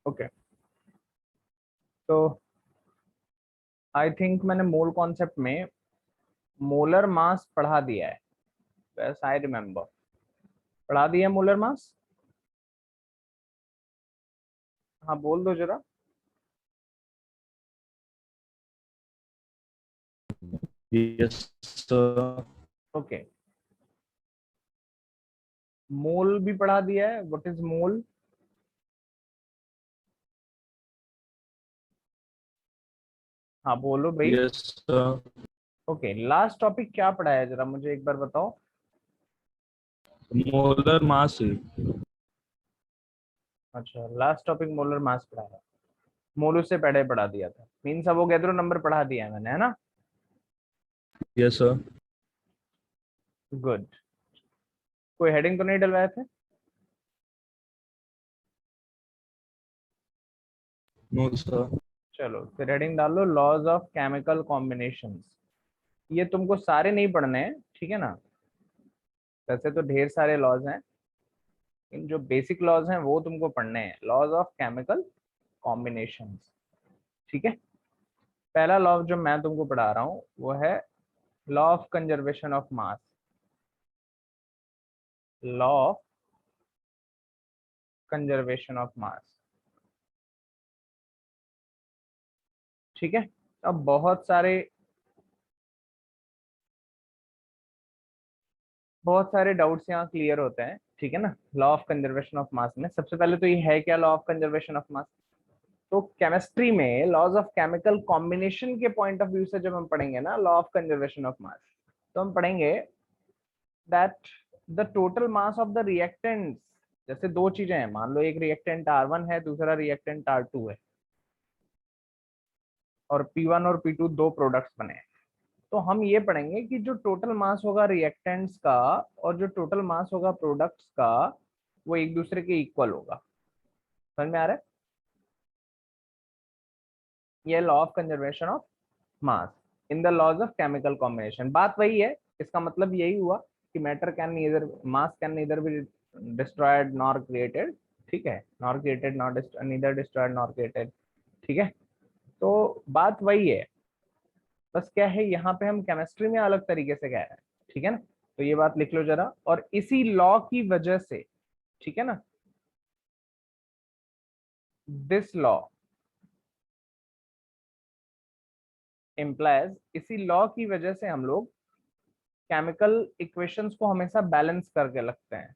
Okay, तो I think मैंने mole concept में मोलर मास पढ़ा दिया है, बस आई रिमेम्बर पढ़ा दिया है मोलर मास। हाँ बोल दो जरा। Yes sir. ओके, मोल भी पढ़ा दिया है, व्हाट इज मोल? हाँ बोलो भाई। Yes sir. Okay, last topic क्या पढ़ा है जरा मुझे एक बार बताओ। Molar mass. अच्छा, लास्ट टॉपिक मोलर मास पढ़ा है। मोल उससे पहले पढ़ा दिया था, मीन्स अब वो गैद्रो नंबर पढ़ा दिया है मैंने, है ना? Yes sir. गुड। कोई हेडिंग तो नहीं डलवाए थे? No sir. चलो फिर हेडिंग डाल लो, लॉज ऑफ केमिकल कॉम्बिनेशंस। ये तुमको सारे नहीं पढ़ने हैं, ठीक है ना? वैसे तो ढेर सारे लॉज हैं, इन जो बेसिक लॉज हैं वो तुमको पढ़ने हैं, लॉज ऑफ केमिकल कॉम्बिनेशंस। ठीक है, पहला लॉ जो मैं तुमको पढ़ा रहा हूँ वो है law of conservation of mass. Law of conservation of मास, ठीक है। अब बहुत सारे डाउट्स यहाँ क्लियर होते हैं, ठीक है ना। लॉ ऑफ कंजर्वेशन ऑफ मास में सबसे पहले तो ये है क्या, लॉ ऑफ कंजर्वेशन ऑफ मास? तो केमिस्ट्री में लॉज ऑफ केमिकल कॉम्बिनेशन के पॉइंट ऑफ व्यू से जब हम पढ़ेंगे ना लॉ ऑफ कंजर्वेशन ऑफ मास, तो हम पढ़ेंगे that the total mass of the reactants. जैसे दो चीजें हैं, मान लो एक रिएक्टेंट R1 है, दूसरा रिएक्टेंट R2 है, और P1 और P2 दो प्रोडक्ट्स बने हैं। तो हम ये पढ़ेंगे कि जो टोटल मास होगा रिएक्टेंट्स का और जो टोटल मास होगा प्रोडक्ट्स का, वो एक दूसरे के इक्वल होगा। समझ में आ रहा है? ये law of conservation of mass in the laws of chemical combination. बात वही है, इसका मतलब यही हुआ कि matter can neither, mass can neither be destroyed nor created, ठीक है, nor created nor neither destroyed nor created, ठीक है। तो बात वही है, बस क्या है यहाँ पे हम केमिस्ट्री में अलग तरीके से कह रहे हैं, ठीक है ना। तो ये बात लिख लो जरा, और इसी लॉ की वजह से, ठीक है ना, दिस लॉ इम्प्लाइज, इसी लॉ की वजह से हम लोग केमिकल इक्वेशंस को हमेशा बैलेंस करके रखते हैं।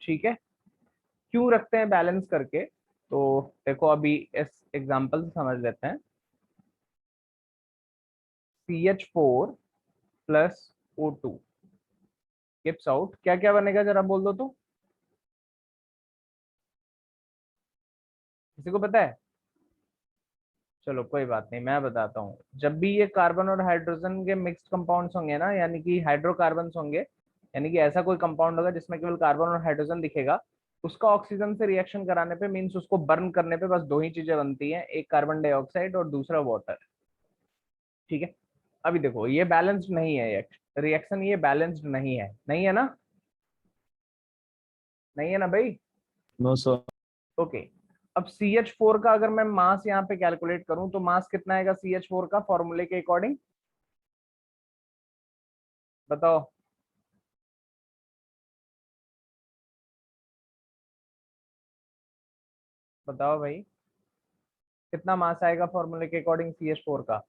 ठीक है, क्यों रखते हैं बैलेंस करके? तो देखो अभी इस एग्जांपल से समझ लेते हैं। CH4 plus O2 gives out, क्या क्या बनेगा जरा बोल दो तो, किसी को पता है? चलो कोई बात नहीं, मैं बताता हूँ। जब भी ये कार्बन और हाइड्रोजन के मिक्स्ड कंपाउंड्स होंगे ना, यानी कि हाइड्रोकार्बन्स होंगे, यानी कि ऐसा कोई कंपाउंड होगा जिसमें केवल कार्बन और हाइड्रोजन दिखेगा, उसका ऑक्सीजन से रिएक्शन कराने पे, मीन्स उसको बर्न करने पे बस दो ही चीजें बनती हैं, एक कार्बन डाइऑक्साइड और दूसरा वाटर, ठीक है। अभी देखो ये बैलेंस्ड नहीं है रिएक्शन, ये बैलेंस्ड नहीं है, नहीं है ना, नहीं है ना भाई? No sir. ओके, अब CH4 का अगर मैं मास यहाँ पे कैलकुलेट करूं तो मास कितना आएगा CH4 का फॉर्मूले के अकॉर्डिंग, बताओ। बताओ भाई, कितना मास आएगा फॉर्मूले के अकॉर्डिंग CH4 का?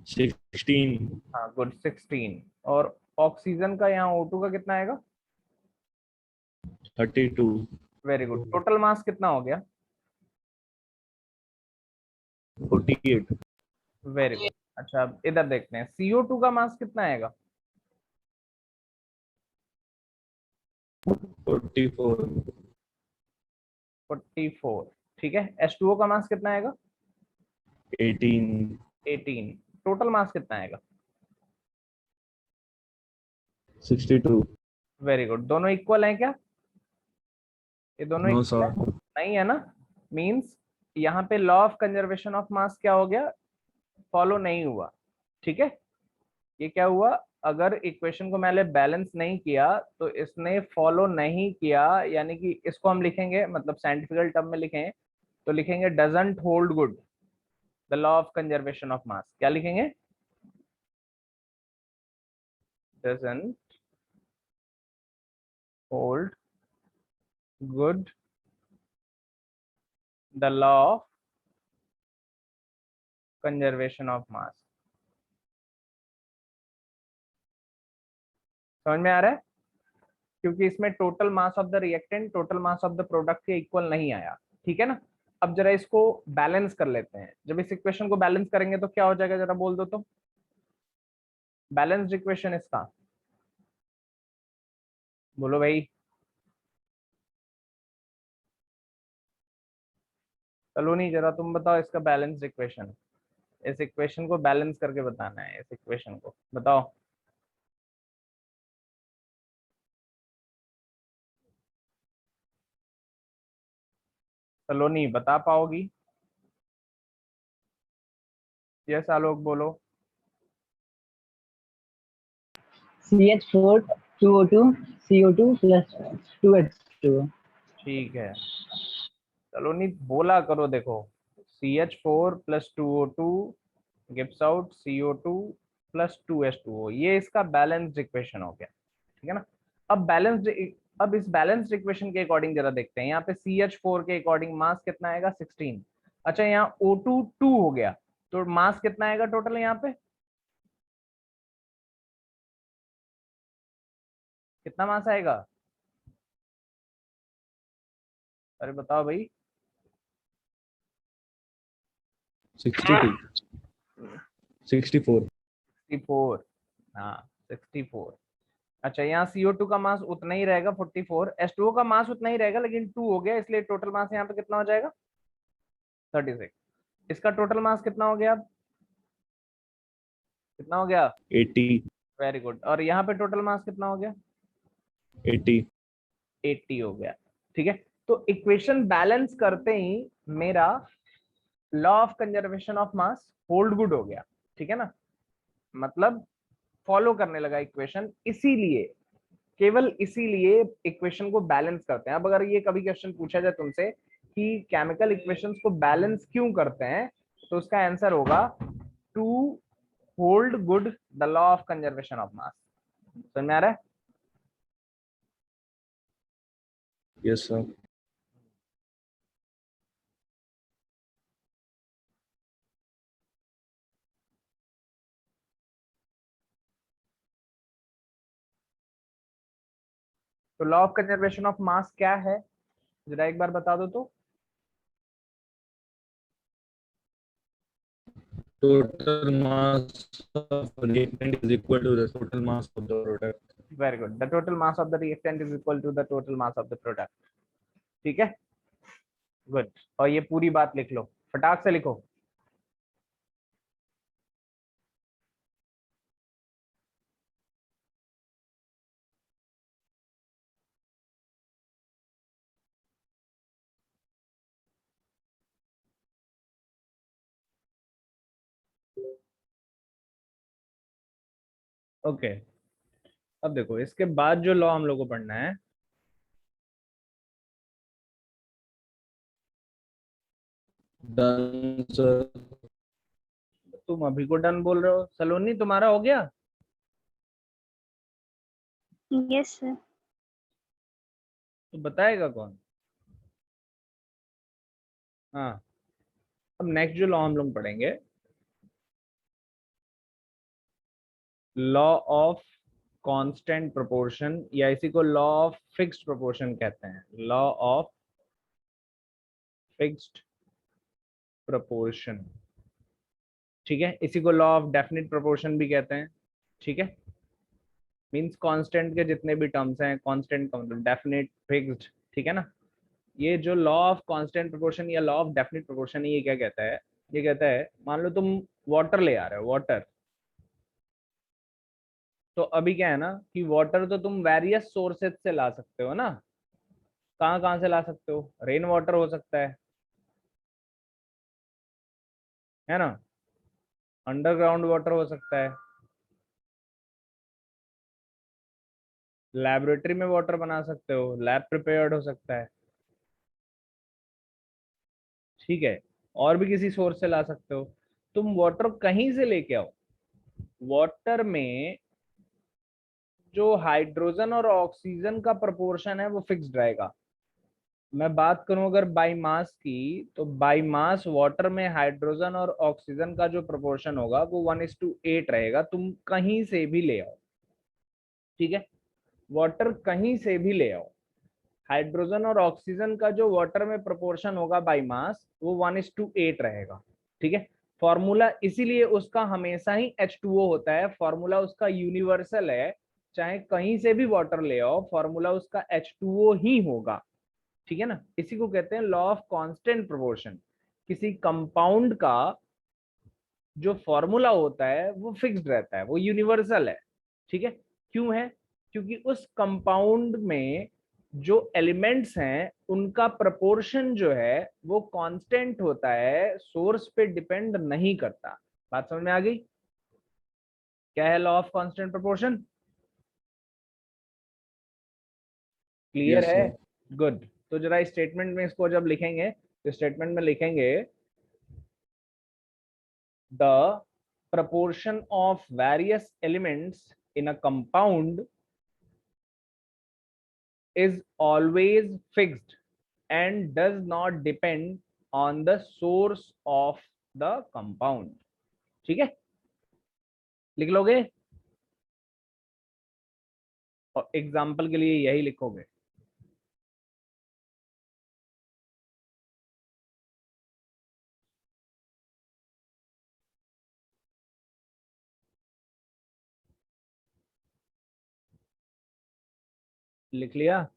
16। हाँ गुड, 16। और ऑक्सीजन का यहाँ O2 का कितना आएगा? 32। वेरी गुड, टोटल मास कितना हो गया? 48। Very good. अच्छा अब इधर देखते हैं, CO2 का मास कितना आएगा? 44। 44, ठीक है। H2O का मास कितना आएगा? 18। 18। टोटल मास कितना आएगा? 62। वेरी गुड, दोनों इक्वल हैं क्या? ये दोनों नो इक्वल है? सर। नहीं है ना, मींस यहाँ पे law of conservation of mass क्या हो गया, फॉलो नहीं हुआ, ठीक है। ये क्या हुआ, अगर इक्वेशन को मैंने बैलेंस नहीं किया तो इसने फॉलो नहीं किया, यानी कि इसको हम लिखेंगे, मतलब साइंटिफिकल टर्म में लिखें तो लिखेंगे doesn't hold good the law of conservation of mass. क्या लिखेंगे, doesn't hold good the law of conservation of mass. समझ में आ रहा है, क्योंकि इसमें total mass of the reactant total mass of the product के इक्वल नहीं आया, ठीक है ना। अब जरा इसको बैलेंस कर लेते हैं। जब इस इक्वेशन को बैलेंस करेंगे तो क्या हो जाएगा, जरा बोल दो तो, बैलेंस्ड इक्वेशन इसका, बोलो भाई। चलो नहीं, जरा तुम बताओ इसका बैलेंस्ड इक्वेशन। इस इक्वेशन को बैलेंस करके बताना है, इस इक्वेशन को बताओ। चलो नहीं बता पाओगी, यस आलोक बोलो। CH4 2O2 CO2 plus 2H2O। ठीक है, चलो नहीं बोला करो, देखो CH4 plus 2O2 gives out CO2 plus 2H2O, ये इसका बैलेंस्ड इक्वेशन हो गया, ठीक है ना। अब अब इस बैलेंस्ड इक्वेशन के अकॉर्डिंग जरा देखते हैं, यहाँ पे CH4 के अकॉर्डिंग मास कितना आएगा 16। अच्छा यहाँ O2 2 हो गया, तो मास कितना आएगा टोटल यहाँ पे, कितना मास आएगा, अरे बताओ भाई। 62 64 64, हाँ 64। अच्छा यहाँ CO2 का मास उतना ही रहेगा 44, H2O का मास उतना ही रहेगा लेकिन 2 हो गया, इसलिए टोटल मास यहाँ पे कितना हो जाएगा 36। इसका टोटल मास कितना हो गया, अब कितना हो गया, 80 वेरी गुड। और यहाँ पे टोटल मास कितना हो गया 80 80 हो गया, ठीक है। तो इक्वेशन बैलेंस करते ही मेरा law of conservation of mass hold good हो गया, ठीक है ना, मतलब फॉलो करने लगा इक्वेशन, इसीलिए केवल इसीलिए इक्वेशन को बैलेंस करते हैं। अब अगर ये कभी क्वेश्चन पूछा जाए तुमसे कि केमिकल इक्वेशंस को बैलेंस क्यों करते हैं, तो उसका आंसर होगा to hold good the law of conservation of mass. समझ में आ रहा है, यस सर। तो law of conservation of mass क्या है, जरा एक बार बता दो तो। Total mass of reactant is equal to the total mass of the product. Very good, the total mass of the reactant is equal to the total mass of the product, ठीक है, good. और ये पूरी बात लिख लो, फटाक से लिखो। ओके अब देखो इसके बाद जो लॉ हम लोग को पढ़ना है, Done, sir. तुम अभी को डन बोल रहे हो, सलोनी तुम्हारा हो गया, यस सर। तो बताएगा कौन। हाँ अब नेक्स्ट जो लॉ हम लोग पढ़ेंगे, लॉ ऑफ कांस्टेंट प्रोपोर्शन, या इसी को लॉ ऑफ फिक्स्ड प्रोपोर्शन कहते हैं, लॉ ऑफ फिक्स्ड प्रोपोर्शन, ठीक है। इसी को लॉ ऑफ डेफिनिट प्रोपोर्शन भी कहते हैं, ठीक है। मींस कांस्टेंट के जितने भी टर्म्स हैं, कांस्टेंट का मतलब डेफिनिट फिक्स्ड, ठीक है ना। ये जो लॉ ऑफ कांस्टेंट प्रोपोर्शन या लॉ ऑफ डेफिनिट प्रोपोर्शन है, ये क्या कहता है, ये कहता है मान लो तुम वाटर ले आ रहे हो, वाटर, तो अभी क्या है ना कि वाटर तो तुम वेरियस सोर्सेज से ला सकते हो ना, कहाँ कहाँ से ला सकते हो, रेन वाटर हो सकता है ना, अंडरग्राउंड वाटर हो सकता है, लैबोरेटरी में वाटर बना सकते हो, लैब प्रिपेयर्ड हो सकता है, ठीक है, और भी किसी सोर्स से ला सकते हो। तुम वाटर कहीं से लेके आओ, वाटर में जो हाइड्रोजन और ऑक्सीजन का प्रोपोर्शन है वो फिक्स्ड रहेगा। मैं बात करूं अगर बाई मास की, तो बाई मास वाटर में हाइड्रोजन और ऑक्सीजन का जो प्रोपोर्शन होगा वो 1:8 रहेगा। तुम कहीं से भी ले आओ, ठीक है, वाटर कहीं से भी ले आओ, हाइड्रोजन और ऑक्सीजन का जो वाटर में प्रोपोर्शन होगा बाई मास वो 1:8 रहेगा, ठीक है। फॉर्मूला इसीलिए उसका हमेशा ही H2O होता है, फॉर्मूला उसका यूनिवर्सल है, चाहे कहीं से भी वाटर ले आओ फॉर्मूला उसका H2O ही होगा, ठीक है ना। इसी को कहते हैं लॉ ऑफ कांस्टेंट प्रोपोर्शन। किसी कंपाउंड का जो फॉर्मूला होता है वो फिक्स्ड रहता है, वो यूनिवर्सल है, ठीक है। क्यों है? क्योंकि उस कंपाउंड में जो एलिमेंट्स हैं उनका प्रपोर्शन जो है वो कांस्टेंट होता है, सोर्स पे डिपेंड नहीं करता। बात समझ में आ गई? क्या है law of constant proportion? Clear Yes, है? sir. गुड। तो जरा स्टेटमेंट में इसको जब लिखेंगे तो स्टेटमेंट में लिखेंगे the proportion of various elements in a compound is always fixed and does not depend on the source of the compound। ठीक है, लिख लोगे और एग्जाम्पल के लिए यही लिखोगे। लिख लिया?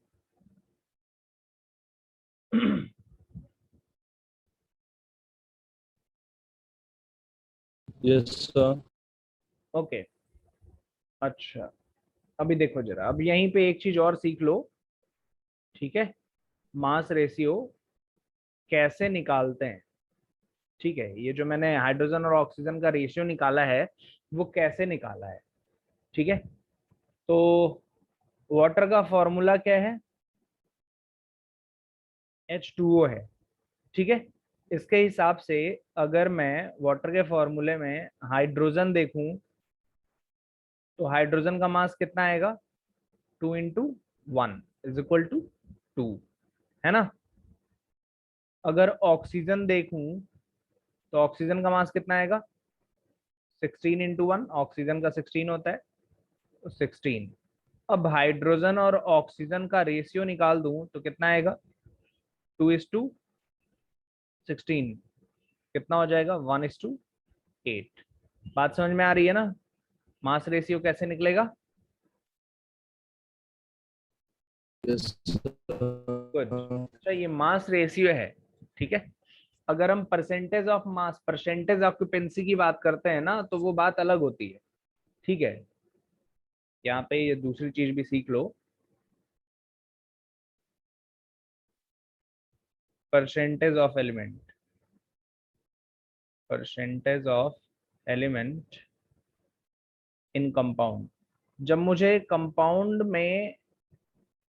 Yes, sir. ओके, अच्छा, अभी देखो जरा, अब यहीं पे एक चीज और सीख लो, ठीक है। मास रेशियो कैसे निकालते हैं, ठीक है। ये जो मैंने हाइड्रोजन और ऑक्सीजन का रेशियो निकाला है वो कैसे निकाला है, ठीक है। तो वाटर का फॉर्मूला क्या है? H2O है, ठीक है। इसके हिसाब से अगर मैं वाटर के फॉर्मूले में हाइड्रोजन देखूं तो हाइड्रोजन का मास कितना आएगा? 2 × 1 = 2, है ना। अगर ऑक्सीजन देखूं तो ऑक्सीजन का मास कितना आएगा? 16 × 1, ऑक्सीजन का 16 होता है तो 16। अब हाइड्रोजन और ऑक्सीजन का रेशियो निकाल दूं तो कितना आएगा? 2:16 कितना हो जाएगा? 1:8। बात समझ में आ रही है ना? मास रेशियो कैसे निकलेगा? Yes, good. sir. अच्छा, ये मास रेशियो है, ठीक है। अगर हम percentage of mass, percentage occupancy की बात करते हैं ना तो वो बात अलग होती है, ठीक है। यहाँ पे ये दूसरी चीज भी सीख लो, percentage of element, percentage of element in compound. जब मुझे कंपाउंड में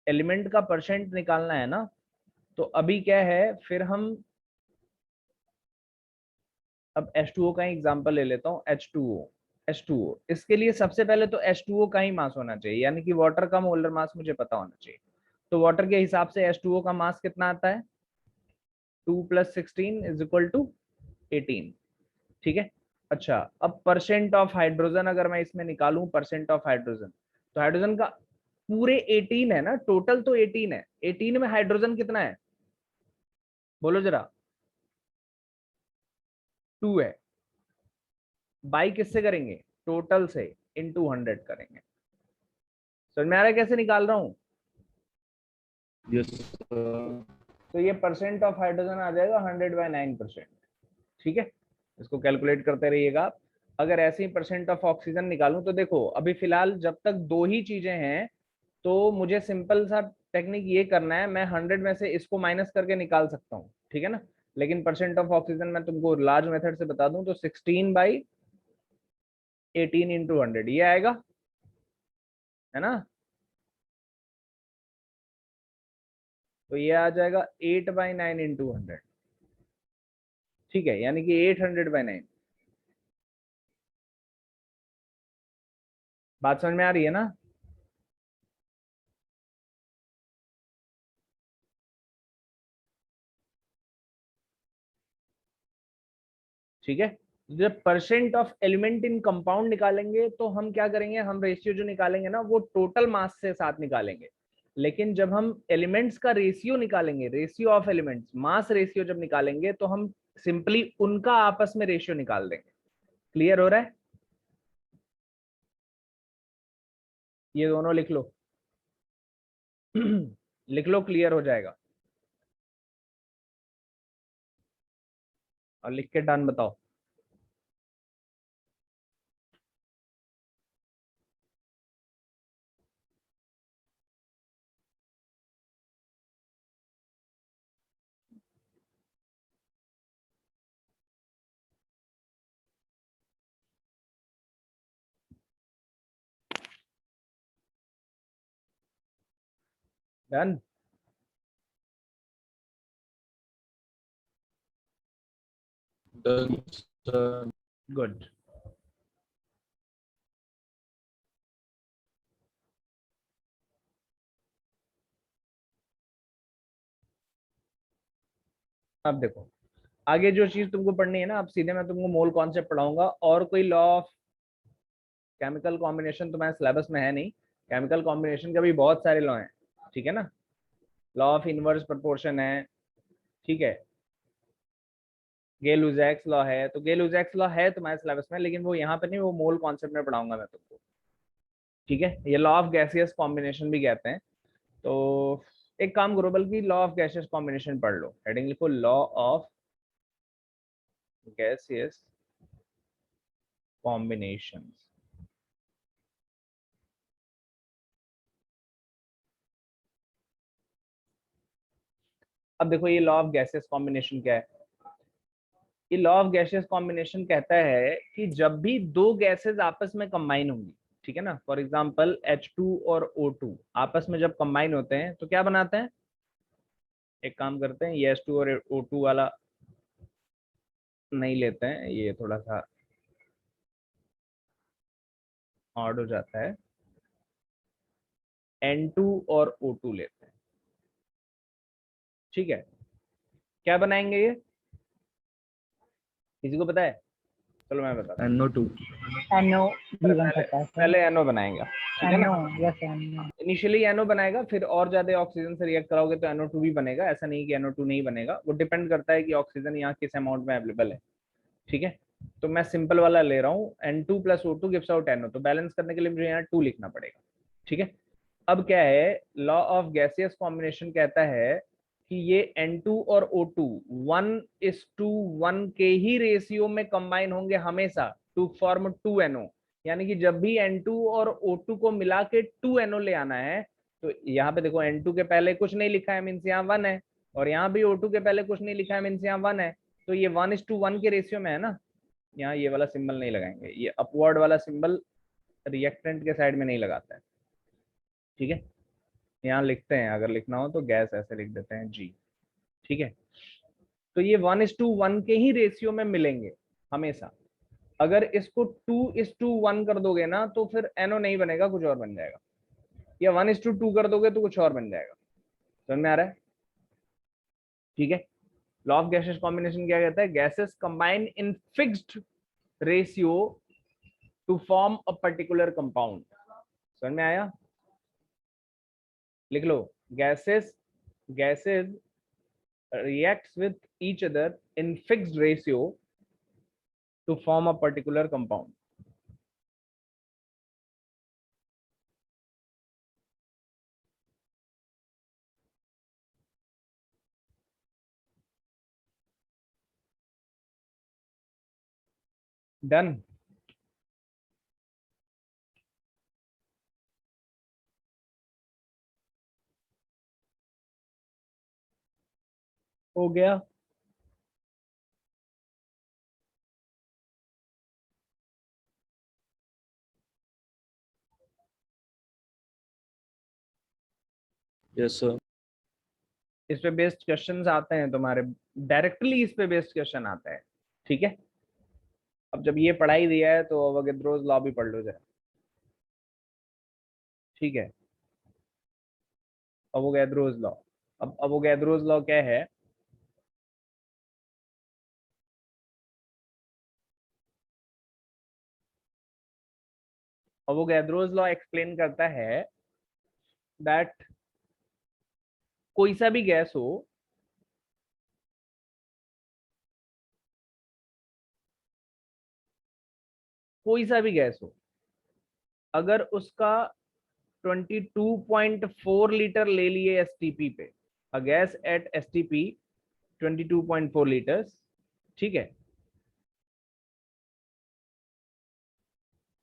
एलिमेंट का परसेंट निकालना है ना, तो अभी क्या है, फिर हम अब H2O का ही एग्जांपल ले लेता हूँ। H2O, इसके लिए सबसे पहले तो H2O का ही मास होना चाहिए, यानी कि वाटर का मोलर मास मुझे पता होना चाहिए। तो वाटर के हिसाब से H2O का मास कितना आता है? 2 + 16 = 18, ठीक है। अच्छा, अब परसेंट ऑफ हाइड्रोजन अगर मैं इसमें निकालूं, परसेंट ऑफ हाइड्रोजन, तो हाइड्रोजन का पूरे 18 है ना, टोटल तो 18 है, 18 में हाइड्रोजन कितना है बोलो जरा? 2 है। बाई किससे करेंगे? टोटल से, इनटू 100 करेंगे। समझ में आ रहा है कैसे निकाल रहा हूं? Yes, sir. तो ये परसेंट ऑफ हाइड्रोजन आ जाएगा 100/9%, ठीक है। इसको कैलकुलेट करते रहिएगा। अगर ऐसे ही परसेंट ऑफ ऑक्सीजन निकालूं तो देखो, अभी फिलहाल जब तक दो ही चीजें हैं तो मुझे सिंपल सा टेक्निक ये करना है, मैं 100 में से इसको माइनस करके निकाल सकता हूँ, ठीक है ना। लेकिन परसेंट ऑफ ऑक्सीजन मैं तुमको लार्ज मेथड से बता दूं तो 16/100 18 इंटू 100 ये आएगा, है ना। तो ये आ जाएगा 8/9 इंटू 100, ठीक है, यानी कि 800/9। बात समझ में आ रही है ना। ठीक है, जब percent of element in compound निकालेंगे तो हम क्या करेंगे, हम रेशियो जो निकालेंगे ना वो टोटल मास से साथ निकालेंगे। लेकिन जब हम एलिमेंट्स का रेशियो निकालेंगे, ratio of elements, mass ratio जब निकालेंगे तो हम सिंपली उनका आपस में रेशियो निकाल देंगे। क्लियर हो रहा है, ये दोनों लिख लो लिख लो, क्लियर हो जाएगा। और लिख के डन बताओ। डन। Done, sir. गुड। अब देखो, आगे जो चीज तुमको पढ़नी है ना, अब सीधे मैं तुमको मोल कॉन्सेप्ट पढ़ाऊंगा, और कोई लॉ ऑफ केमिकल कॉम्बिनेशन तुम्हारे सिलेबस में है नहीं। केमिकल कॉम्बिनेशन के भी बहुत सारे लॉ हैं, ठीक है ना। लॉ ऑफ इनवर्स प्रोपोर्शन है, ठीक है, गेल-लुजैक्स लॉ है, तो गेल-लुजैक्स लॉ है तुम्हारे सिलेबस में, लेकिन वो यहाँ पे नहीं, वो मोल कॉन्सेप्ट में पढ़ाऊंगा मैं तुमको, ठीक है। ये लॉ ऑफ गैसियस कॉम्बिनेशन भी कहते हैं। तो एक काम करो, बल्कि लॉ ऑफ गैसियस कॉम्बिनेशन पढ़ लो, हेडिंग लिखो लॉ ऑफ गैसियस कॉम्बिनेशन। अब देखो ये लॉ ऑफ गैसियस कॉम्बिनेशन क्या है। ये लॉ ऑफ गैसियस कॉम्बिनेशन कहता है कि जब भी दो गैसेस आपस में कंबाइन होंगी, ठीक है ना, फॉर एग्जांपल H2 और O2 आपस में जब कंबाइन होते हैं तो क्या बनाते हैं, एक काम करते हैं, ये H2 और O2 वाला नहीं लेते हैं, ये थोड़ा सा ऑड हो जाता है, N2 और O2 लेते हैं, ठीक है। क्या बनाएंगे ये, किसी को पता है, चलो मैं बताता हूँ। NO2. NO भी बन पहले सकता है सर। पहले NO बनाएंगे, ठीक है ना। NO, yes NO। Initially NO बनाएगा, फिर और ज्यादा ऑक्सीजन से रिएक्ट कराओगे तो NO2 भी बनेगा, ऐसा नहीं कि NO2 नहीं बनेगा, वो डिपेंड करता है कि ऑक्सीजन यहाँ किस अमाउंट में अवेलेबल है, ठीक है। तो मैं सिंपल वाला ले रहा हूँ, N2 + O2 gives out NO, तो बैलेंस करने के लिए मुझे यहाँ 2 लिखना पड़ेगा, ठीक है। अब क्या है, लॉ ऑफ गैसियस कॉम्बिनेशन कहता है कि ये N2 और O2 1:1 के ही रेशियो में कंबाइन होंगे हमेशा टू फॉर्म 2NO। यानी कि जब भी N2 और O2 को मिला के 2NO ले आना है, तो यहाँ पे देखो N2 के पहले कुछ नहीं लिखा है, मीन्स यहाँ 1 है, और यहाँ भी O2 के पहले कुछ नहीं लिखा है, मीन्स यहाँ 1 है, तो ये 1:1 के रेशियो में है ना। यहाँ ये वाला सिंबल नहीं लगाएंगे, ये अपवर्ड वाला सिंबल रिएक्टेंट के साइड में नहीं लगाता है, ठीक है। यहाँ लिखते हैं, अगर लिखना हो तो गैस ऐसे लिख देते हैं G, ठीक है। तो ये 1:1 के ही रेशियो में मिलेंगे हमेशा। अगर इसको 2:1 कर दोगे ना तो फिर NO नहीं बनेगा, कुछ और बन जाएगा, या 1:2 कर दोगे तो कुछ और बन जाएगा। समझ में आ रहा है, ठीक है। लॉ ऑफ गैसेस कॉम्बिनेशन क्या कहता है, gases combine in fixed ratio two form a particular compound. समझ में आया, लिख लो, gases reacts with each other in fixed ratio to form a particular compound. Done. हो गया। Yes, sir. इस पे बेस्ड क्वेश्चंस आते हैं तुम्हारे, डायरेक्टली इस पे बेस्ड क्वेश्चन आता है, ठीक है। अब जब ये पढ़ाई दिया है तो अवोगाद्रोस लॉ भी पढ़ लो जरा, ठीक है। अवोगाद्रोस लॉ, अब अवोगाद्रोस लॉ क्या है? अवोगाद्रोस लॉ एक्सप्लेन करता है दैट कोई सा भी गैस हो, कोई सा भी गैस हो, अगर उसका 22.4 लीटर ले लिए एसटीपी पे, a gas at STP 22.4 litres, ठीक है,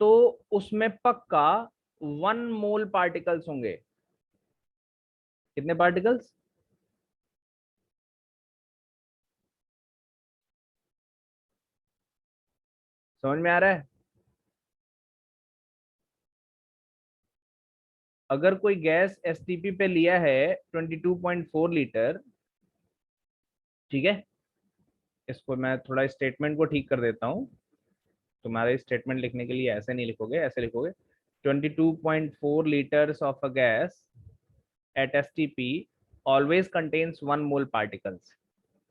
तो उसमें पक्का 1 मोल पार्टिकल्स होंगे। कितने पार्टिकल्स? समझ में आ रहा है? अगर कोई गैस एसटीपी पे लिया है 22.4 लीटर, ठीक है, इसको मैं थोड़ा स्टेटमेंट को ठीक कर देता हूं। तुम्हारे स्टेटमेंट लिखने के लिए ऐसे नहीं लिखोगे, ऐसे लिखोगे 22.4 liters of a gas at STP always contains 1 mole particles।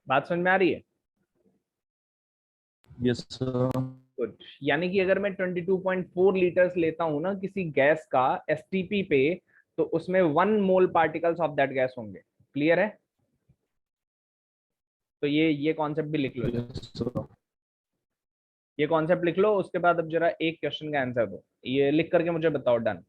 बात समझ में आ रही है? Yes, sir. गुड। यानी कि अगर मैं 22.4 लीटर्स लेता हूं ना किसी गैस का एसटीपी पे, तो उसमें 1 मोल पार्टिकल्स ऑफ दैट गैस होंगे। क्लियर है? तो ये कॉन्सेप्ट भी लिख लो जरा। Yes, sir. ये कॉन्सेप्ट लिख लो, उसके बाद अब जरा एक क्वेश्चन का आंसर दो, ये लिख करके मुझे बताओ। डन।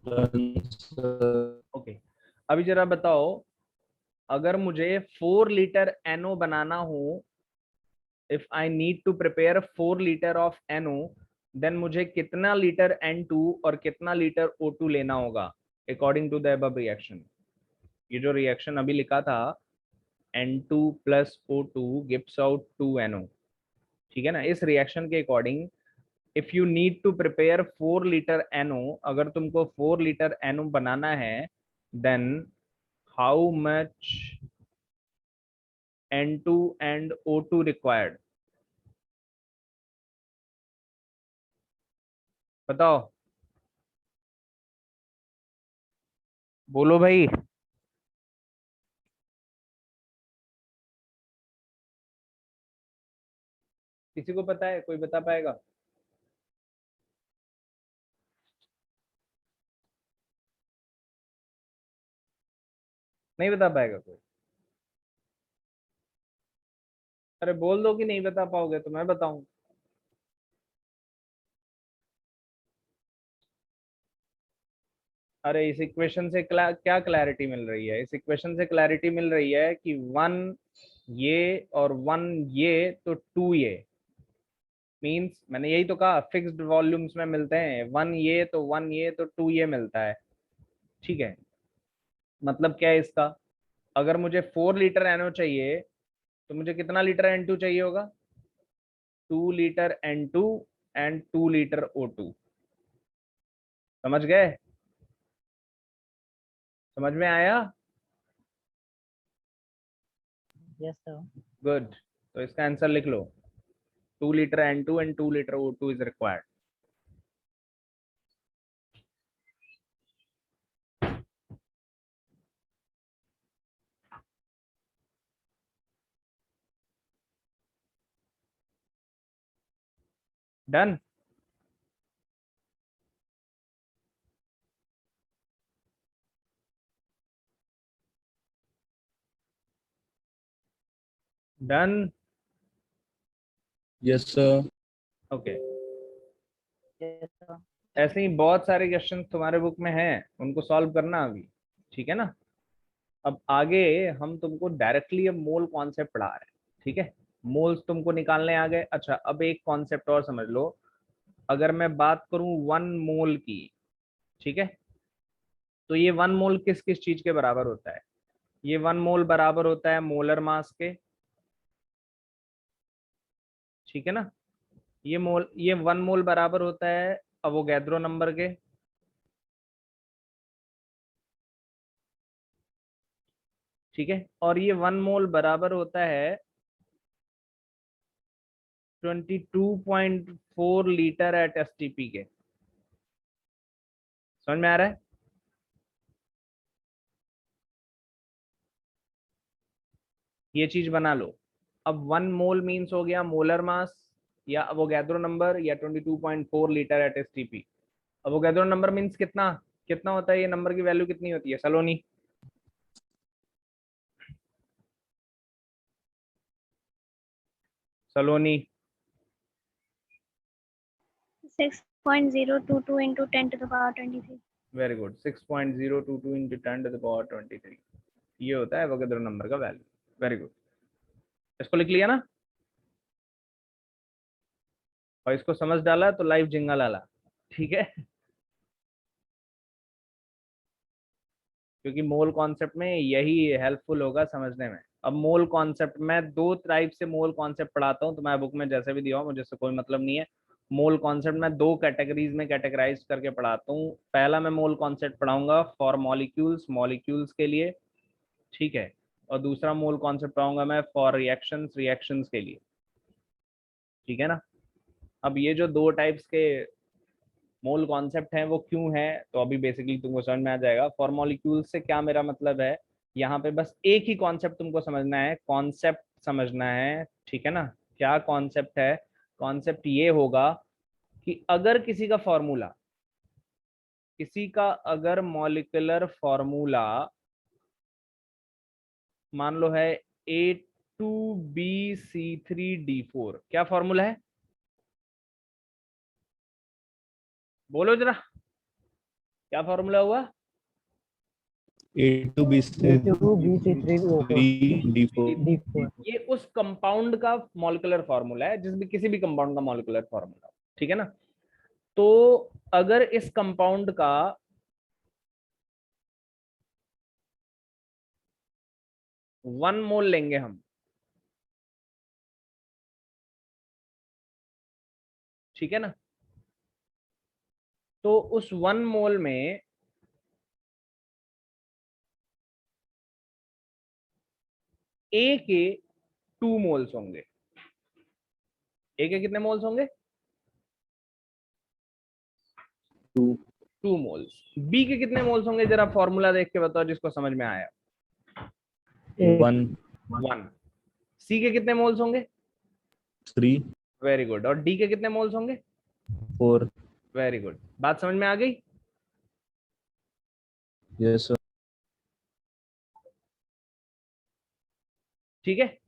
Done, sir. ओके, अभी जरा बताओ, अगर मुझे 4 लीटर एनओ बनाना हो, if I need to prepare 4 litre of NO, then मुझे कितना लीटर N2 और कितना लीटर O2 लेना होगा according to the above reaction? ये जो रिएक्शन अभी लिखा था, N2 plus O2 gives out 2NO, ठीक है ना। इस रिएक्शन के according if you need to prepare 4 litre NO, अगर तुमको 4 लीटर NO बनाना है, then how much N2 and O2 required? बताओ, बोलो भाई। किसी को पता है? कोई बता पाएगा? नहीं बता पाएगा कोई? अरे बोल दो कि नहीं बता पाओगे तो मैं बताऊं। अरे इस इक्वेशन से क्या क्लैरिटी मिल रही है? इस इक्वेशन से क्लैरिटी मिल रही है कि 1 ये और 1 ये तो 2 ये, मींस मैंने यही तो कहा फिक्स्ड वॉल्यूम्स में मिलते हैं। 1 ये तो 1 ये तो 2 ये मिलता है, ठीक है। मतलब क्या है इसका? अगर मुझे 4 लीटर एनओ चाहिए तो मुझे कितना लीटर N2 चाहिए होगा? 2 litre N2 and 2 litre O2। समझ गए? समझ में आया? Yes, sir. गुड। तो इसका आंसर लिख लो, 2 litre N2 and 2 litre O2 is required. Done. Done. Yes, sir. Okay. Yes, sir. ऐसे ही बहुत सारे क्वेश्चन तुम्हारे बुक में हैं, उनको सॉल्व करना अभी, ठीक है ना। अब आगे हम तुमको डायरेक्टली अब मोल कॉन्सेप्ट पढ़ा रहे हैं, ठीक है। मोल्स तुमको निकालने आ गए। अच्छा, अब एक कॉन्सेप्ट और समझ लो, अगर मैं बात करूं 1 मोल की, ठीक है, तो ये 1 मोल किस किस चीज के बराबर होता है? ये 1 मोल बराबर होता है मोलर मास के, ठीक है ना। ये 1 मोल बराबर होता है अवोगैड्रो नंबर के, ठीक है। और ये 1 मोल बराबर होता है 22.4 लीटर एट एसटीपी के। समझ में आ रहा है? ये चीज बना लो। अब 1 मोल मीन्स हो गया मोलर मास या अवोगैड्रो नंबर या 22.4 litre at STP. Avogadro number means कितना, कितना होता है ये नंबर की वैल्यू कितनी होती है Saloni? Saloni 6.022 into 10 to the power 23. Very good, 6.022 into 10 to the power 23, ये होता है एवोगैड्रो नंबर का वैल्यू। वेरी गुड, इसको लिख लिया ना, और इसको समझ डाला तो लाइव जिंगा लाला, ठीक है। क्योंकि मोल कॉन्सेप्ट में यही हेल्पफुल होगा समझने में। अब मोल कॉन्सेप्ट में दो टाइप से मोल कॉन्सेप्ट पढ़ाता हूँ, तुम्हारे बुक में जैसे भी दिया हो मुझे इससे कोई मतलब नहीं है। मोल कॉन्सेप्ट में दो कैटेगरीज में कैटेगराइज करके पढ़ाता हूँ। पहला मैं मोल कॉन्सेप्ट पढ़ाऊंगा फॉर मॉलिक्यूल्स, मॉलिक्यूल्स के लिए, ठीक है। और दूसरा मोल कॉन्सेप्ट पढ़ाऊंगा मैं फॉर रिएक्शंस, रिएक्शंस के लिए, ठीक है ना। अब ये जो दो टाइप्स के मोल कॉन्सेप्ट है वो क्यों है, तो अभी बेसिकली तुमको समझ में आ जाएगा। फॉर मॉलिक्यूल से क्या मेरा मतलब है, यहाँ पे बस एक ही कॉन्सेप्ट तुमको समझना है, कॉन्सेप्ट समझना है, ठीक है ना। क्या कॉन्सेप्ट है? कॉन्सेप्ट ये होगा कि अगर किसी का फॉर्मूला, किसी का अगर मॉलिकुलर फॉर्मूला मान लो है A2BC3D4, क्या फॉर्मूला है बोलो जरा, क्या फॉर्मूला हुआ? A2BC3O4 D4 D4 ये उस कंपाउंड का मॉलिकुलर फार्मूला है, जिस भी किसी भी कंपाउंड का मॉलिकुलर फार्मूला, ठीक है ना। तो अगर इस कंपाउंड का 1 मोल लेंगे हम, ठीक है ना, तो उस 1 मोल में ए के 2 मोल्स होंगे। ए के कितने मोल्स होंगे? 2 मोल्स। बी के कितने मोल्स होंगे जरा फॉर्मूला देख के बताओ जिसको समझ में आया। 1 1। सी के कितने मोल्स होंगे? 3 वेरी गुड। और डी के कितने मोल्स होंगे? 4 वेरी गुड, बात समझ में आ गई? yes sir ठीक है,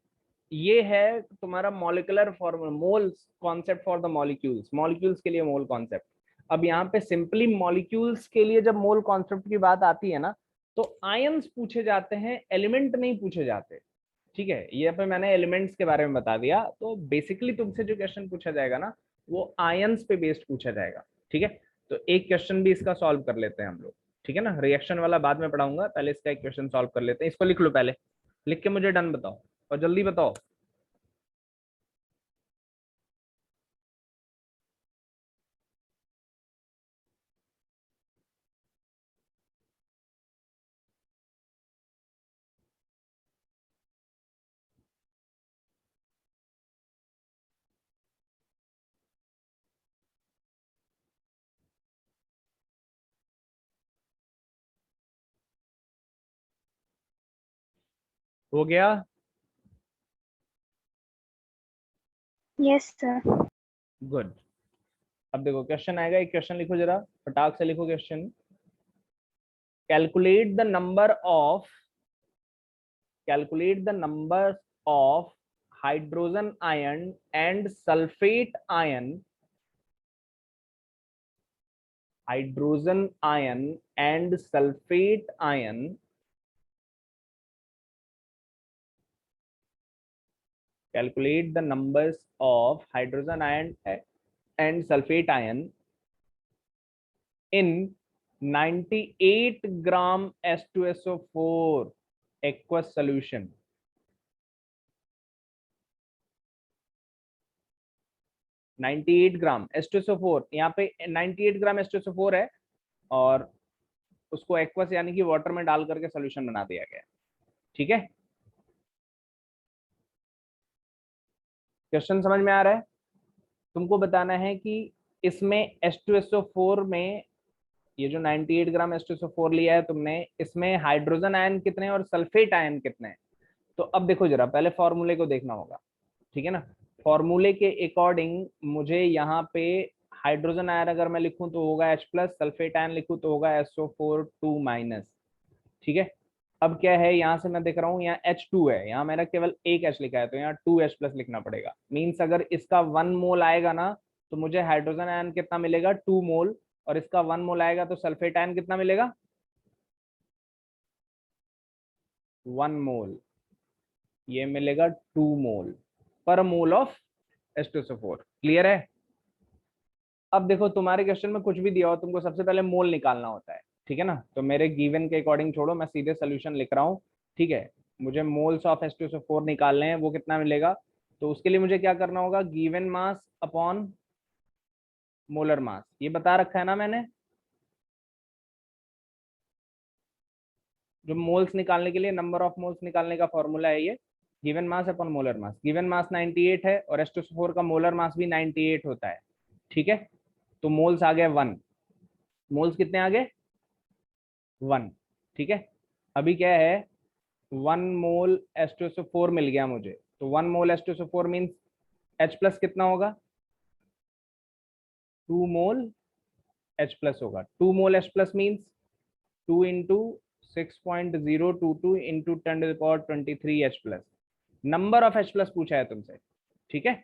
ये है तुम्हारा molecular formula, moles concept for the molecules, molecules के लिए मोल कॉन्सेप्ट। अब यहाँ पे सिंपली मॉलिक्यूल्स के लिए जब मोल कॉन्सेप्ट की बात आती है ना, तो आयंस पूछे जाते हैं, एलिमेंट नहीं पूछे जाते, ठीक है। ये पे मैंने एलिमेंट्स के बारे में बता दिया, तो बेसिकली तुमसे जो क्वेश्चन पूछा जाएगा ना वो आयंस पे बेस्ड पूछा जाएगा, ठीक है। तो एक क्वेश्चन भी इसका सॉल्व कर लेते हैं हम लोग, ठीक है ना। रिएक्शन वाला बाद में पढ़ाऊंगा, पहले इसका एक क्वेश्चन सॉल्व कर लेते हैं। इसको लिख लो पहले, लिख के मुझे डन बताओ और जल्दी बताओ। हो गया? Yes, sir. गुड। अब देखो क्वेश्चन आएगा, एक क्वेश्चन लिखो जरा, फटाक से लिखो question. Calculate the number of, calculate the number of hydrogen ion and sulphate ion, hydrogen ion and sulphate ion Calculate the numbers of hydrogen ion and sulfate ion in 98 gram H2SO4 aqueous solution. Gram H2SO4, यहाँ पे 98 ग्राम H2SO4 है और उसको aqueous यानी कि water में डाल करके सोल्यूशन बना दिया गया। ठीक है, क्वेश्चन समझ में आ रहा है? तुमको बताना है कि इसमें H2SO4 में ये जो 98 ग्राम H2SO4 लिया है तुमने, इसमें हाइड्रोजन आयन कितने और सल्फेट आयन कितने हैं? तो अब देखो जरा, पहले फॉर्मूले को देखना होगा, ठीक है ना। फॉर्मूले के अकॉर्डिंग मुझे यहाँ पे हाइड्रोजन आयन अगर मैं लिखूं तो होगा H प्लस, सल्फेट आयन लिखूं तो होगा SO4 2 माइनस। ठीक है, अब क्या है, यहाँ से मैं देख रहा हूँ यहाँ H2 है, यहाँ मेरा केवल एक H लिखा है तो यहाँ 2H प्लस लिखना पड़ेगा। मीन्स अगर इसका 1 मोल आएगा ना तो मुझे हाइड्रोजन आयन कितना मिलेगा, 2 मोल, और इसका 1 मोल आएगा तो सल्फेट आयन कितना मिलेगा, 1 मोल। ये मिलेगा 2 मोल पर मोल ऑफ H2SO4। क्लियर है? अब देखो तुम्हारे क्वेश्चन में कुछ भी दिया हो, तुमको सबसे पहले मोल निकालना होता है, ठीक है ना। तो मेरे गिवन के अकॉर्डिंग छोड़ो, मैं सीधे सोल्यूशन लिख रहा हूँ, ठीक है। मुझे मोल्स ऑफ H2SO4 निकालने हैं, वो कितना मिलेगा, तो उसके लिए मुझे क्या करना होगा, given mass upon molar mass, ये बता रखा है ना मैंने। जो मोल्स निकालने के लिए, नंबर ऑफ मोल्स निकालने का फॉर्मूला है ये, given mass upon molar mass. Given mass 98 है और H2SO4 का मोलर मास भी 98 होता है, ठीक है। तो मोल्स आ गए 1, मोल्स कितने आ गए, 1, ठीक है। अभी क्या है, 1 मोल H2SO4 मिल गया मुझे, तो 1 मोल H2SO4 मीन्स H प्लस कितना होगा, 2 मोल H प्लस होगा। 2 मोल H plus means 2 into 6.022 into 10⁻23 H plus. Number of H plus पूछा है तुमसे, ठीक है।